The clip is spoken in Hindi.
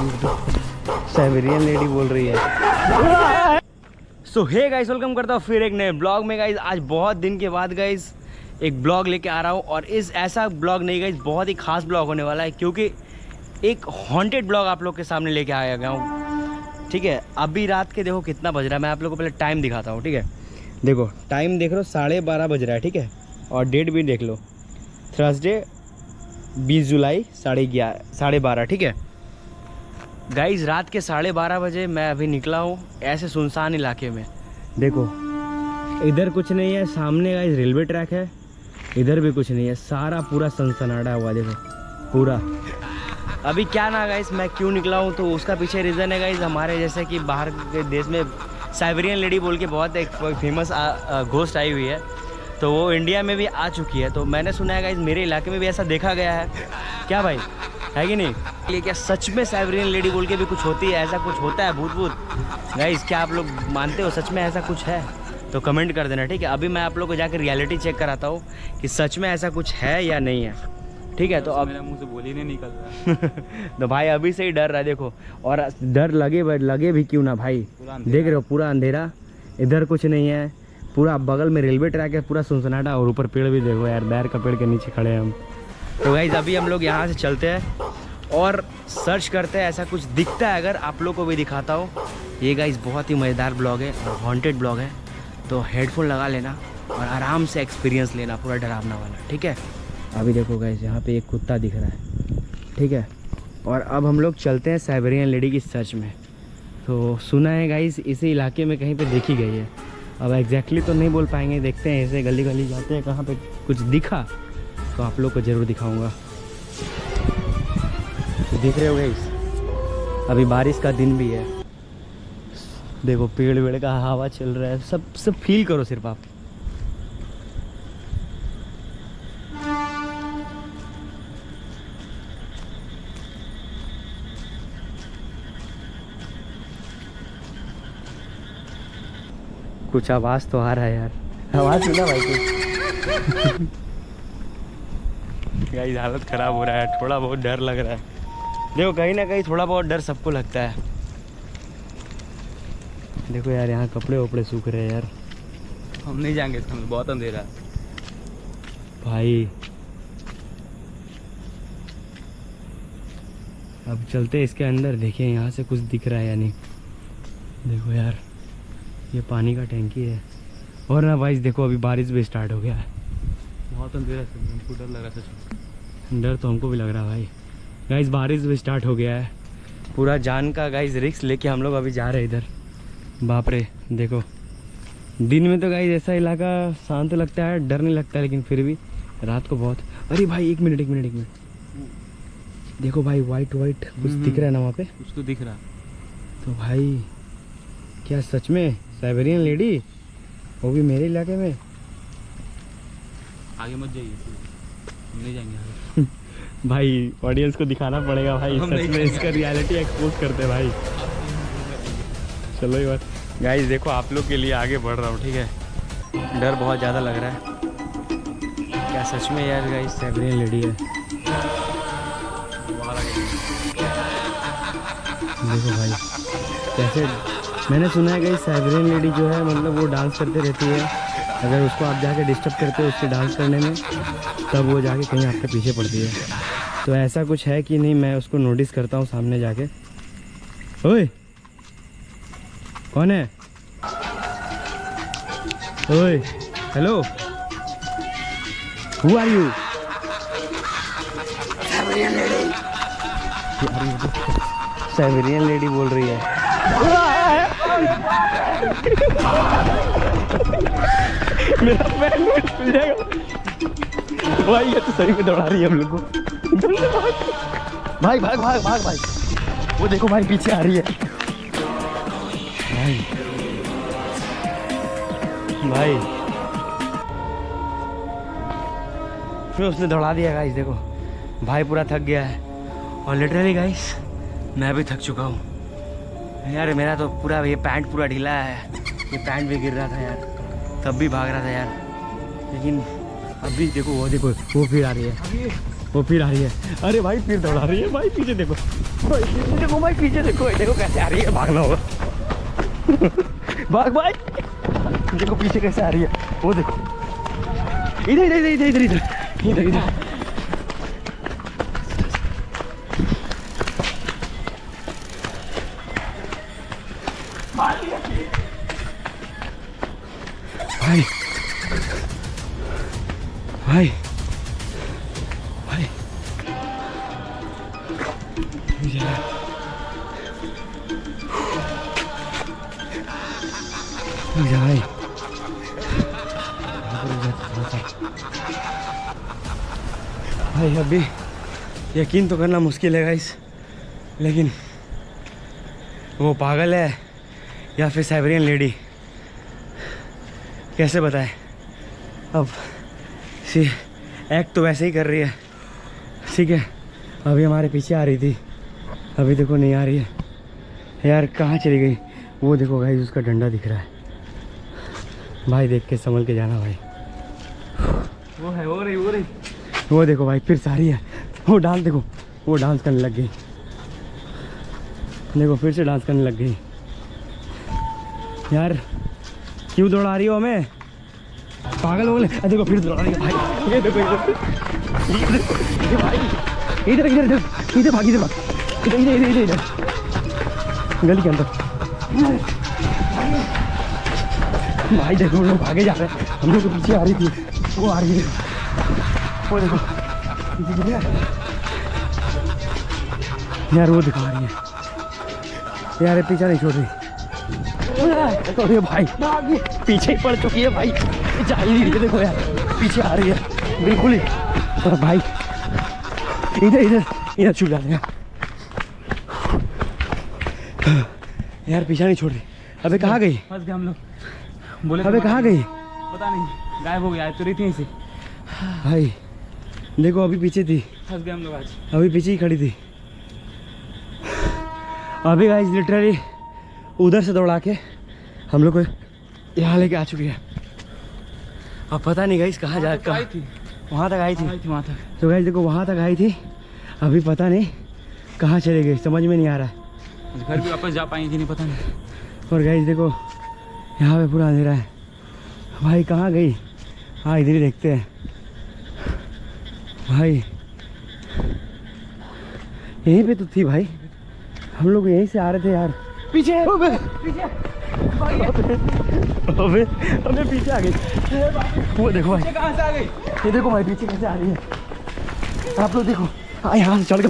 साइबेरियन लेडी बोल रही है। सो हे गाइस, वेलकम करता हूँ फिर एक नए ब्लॉग में गाइस। आज बहुत दिन के बाद गाइस एक ब्लॉग लेके आ रहा हूँ, और इस ऐसा ब्लॉग नहीं गाइस, बहुत ही खास ब्लॉग होने वाला है, क्योंकि एक हॉन्टेड ब्लॉग आप लोग के सामने लेके आया गया हूँ। ठीक है, अभी रात के देखो कितना बज रहा है, मैं आप लोग को पहले टाइम दिखाता हूँ। ठीक है, देखो टाइम देख लो, 12:30 बज रहा है। ठीक है, और डेट भी देख लो, थर्सडे 20 जुलाई 12:30। ठीक है गाइस, रात के 12:30 बजे मैं अभी निकला हूँ ऐसे सुनसान इलाके में। देखो इधर कुछ नहीं है, सामने गाइस रेलवे ट्रैक है, इधर भी कुछ नहीं है, सारा पूरा सनसनाटा हुआ देखो पूरा। अभी क्या ना गाइस, मैं क्यों निकला हूँ तो उसका पीछे रीज़न है गाइस, हमारे जैसे कि बाहर के देश में साइबेरियन लेडी बोल के बहुत एक फेमस घोस्ट आई हुई है, तो वो इंडिया में भी आ चुकी है। तो मैंने सुना है गाइस मेरे इलाके में भी ऐसा देखा गया है। क्या भाई, है कि नहीं? ये क्या सच में साइबेरियन लेडी बोल के भी कुछ होती है, ऐसा कुछ होता है भूत गाइस? क्या आप लोग मानते हो सच में ऐसा कुछ है? तो कमेंट कर देना। ठीक है, अभी मैं आप लोग को जाकर रियलिटी चेक कराता हूँ कि सच में ऐसा कुछ है या नहीं है। ठीक है, तो अब मेरे मुंह से बोल ही नहीं निकल रहा। तो भाई अभी से ही डर रहा है देखो, और डर लगे भी क्यों ना भाई, देख रहे हो पूरा अंधेरा, इधर कुछ नहीं है, पूरा बगल में रेलवे ट्रैक है, पूरा सुनसनाटा, और ऊपर पेड़ भी देखो यार, बैर का पेड़ के नीचे खड़े हैं हम। तो गाइस अभी हम लोग यहाँ से चलते हैं और सर्च करते हैं, ऐसा कुछ दिखता है अगर आप लोग को भी दिखाता हूँ। ये गाइस बहुत ही मज़ेदार ब्लॉग है और हॉन्टेड ब्लॉग है, तो हेडफोन लगा लेना और आराम से एक्सपीरियंस लेना, पूरा डरावना वाला। ठीक है, अभी देखो गाइस यहाँ पे एक कुत्ता दिख रहा है। ठीक है, और अब हम लोग चलते हैं साइबेरियन लेडी की सर्च में। तो सुना है गाइस इसी इलाके में कहीं पे देखी गई है, अब एग्जैक्टली तो नहीं बोल पाएंगे, देखते हैं, ऐसे गली गली जाते हैं, कहाँ पे कुछ दिखा तो आप लोग को ज़रूर दिखाऊंगा। तो देख रहे हो गाइस, अभी बारिश का दिन भी है, देखो पेड़ वेड़ का हवा चल रहा है, सब फील करो सिर्फ आप। कुछ आवाज़ तो आ रहा है यार, आवाज़ सुना भाई कुछ? गाइस हालत ख़राब हो रहा है, थोड़ा बहुत डर लग रहा है। देखो कहीं ना कहीं थोड़ा बहुत डर सबको लगता है। देखो यार यहाँ कपड़े वपड़े सूख रहे हैं यार। हम नहीं जाएंगे, इसमें बहुत अंधेरा है भाई। अब चलते हैं इसके अंदर, देखिए यहाँ से कुछ दिख रहा है या नहीं। देखो यार ये पानी का टैंकी है, और ना भाई देखो अभी बारिश भी स्टार्ट हो गया है, बहुत अंधेरा है, हमको डर लग रहा है सच में। डर तो हमको भी लग रहा है भाई। गाइस बारिश भी स्टार्ट हो गया है, पूरा जान का गाइस रिस्क लेके हम लोग अभी जा रहे हैं इधर। बाप रे, देखो दिन में तो गाइस ऐसा इलाका शांत लगता है, डर नहीं लगता है, लेकिन फिर भी रात को बहुत। अरे भाई एक मिनट देखो भाई, वाइट कुछ दिख रहा है ना वहाँ पे, कुछ तो दिख रहा। तो भाई क्या सच में साइबेरियन लेडी, वो भी मेरे इलाके में? आगे मत जाइए, हम नहीं जाएंगे आगे। भाई ऑडियंस को दिखाना पड़ेगा भाई, सच में इसका रियलिटी एक्सपोज करते भाई। चलो एक बार गाइस, देखो आप लोग के लिए आगे बढ़ रहा हूँ। ठीक है, डर बहुत ज़्यादा लग रहा है, क्या सच में यार गाइस साइबेरियन लेडी है? देखो भाई कैसे, मैंने सुना है गाइस साइबेरियन लेडी जो है, मतलब वो डांस करते रहती है, अगर उसको आप जाके डिस्टर्ब करते हो उसके डांस करने में, तब वो जाके कहीं आपके पीछे पड़ती है। तो ऐसा कुछ है कि नहीं, मैं उसको नोटिस करता हूँ सामने जाके। ओए कौन है? ओए hello, who are you? Siberian lady बोल रही है। मेरा पैर खुल जाएगा भाई, ये तो सही में दौड़ा रही है हम लोग को। भाई भाई, वो देखो भाई पीछे आ रही है भाई फिर उसने दौड़ा दिया गाइस। देखो भाई पूरा थक गया है, और लिटरली गाइस मैं भी थक चुका हूँ यार। मेरा तो पूरा ये पैंट पूरा ढीला है, ये पैंट भी गिर रहा था यार, तब भी भाग रहा था यार, लेकिन अभी देखो वो फिर आ रही है। वो फिर आ रही है। अरे भाई फिर दौड़ा रही है भाई, पीछे देखो भाई, पीछे देखो भाई, पीछे देखो, देखो कैसे आ रही है, भागना होगा। भाग भाई, देखो पीछे कैसे आ रही है, वो देखो, इधर इधर इधर इधर इधर इधर इधर। भाई भाई भाई भाई भाई अभी यकीन तो करना मुश्किल है गाइस, लेकिन वो पागल है या फिर साइबेरियन लेडी, कैसे बताएं। अब सी एक्ट तो वैसे ही कर रही है, ठीक है। अभी हमारे पीछे आ रही थी, अभी देखो नहीं आ रही है यार, कहाँ चली गई। वो देखो गाइस, उसका डंडा दिख रहा है भाई, देख के संभल के जाना भाई। वो है, वो रही, वो रही। वो देखो भाई फिर सारी है, वो डांस देखो, वो डांस करने लग गई, देखो फिर से डांस करने लग गई। यार क्यों दौड़ा रही हो हमें, पागल हो गए। देखो फिर दौड़ा रही है भाई, ये देखो इधर भाई, इधर इधर इधर इधर भाग, इधर भाग, इधर इधर इधर इधर गली के अंदर भाई। देखो हम लोग भागे जा रहे हैं, हम लोग पीछे आ रही थी, वो आ रही है, वो देखो पीछे गिर गया यार, वो दिखा रही है यार, ये पीछा नहीं छोड़ रही। अरे भाई पीछे ही पड़ चुकी है भाई, जा ही नहीं रही है, देखो यार पीछे आ रही है बिल्कुल ही। और भाई इधर इधर इधर छुप जाते हैं यार, पीछा नहीं छोड़ रही। अबे कहाँ गई, फंस गए हम लोग, बोले अबे कहाँ गई, पता नहीं, गायब हो गया, तो रही थी ऐसे। भाई देखो अभी पीछे थी, फंस गए हम लोग आज। अभी पीछे ही खड़ी थी। अभी गाइस लिटरली उधर से दौड़ा के हम लोग को यहाँ लेके आ चुकी है। अब पता नहीं गाइस कहाँ जा, आई थी, वहाँ तक आई थी, वहाँ तक। तो गाइस देखो वहाँ तक आई थी, अभी पता नहीं कहाँ चले गई, समझ में नहीं आ रहा है। घर भी वापस जा पाएंगे नहीं, पता नहीं। और गाइस देखो यहाँ पे पूरा अंधेरा है भाई, कहाँ गई। हाँ इधर ही देखते हैं भाई, यहीं पे तो थी भाई, हम लोग यहीं से आ रहे थे यार। पीछे अबे पीछे, अबे अबे पीछे आ गई, वो देखो भाई कहाँ से आ गई, ये देखो भाई पीछे कैसे आ रही है, आप लोग देखो। यहाँ से चल के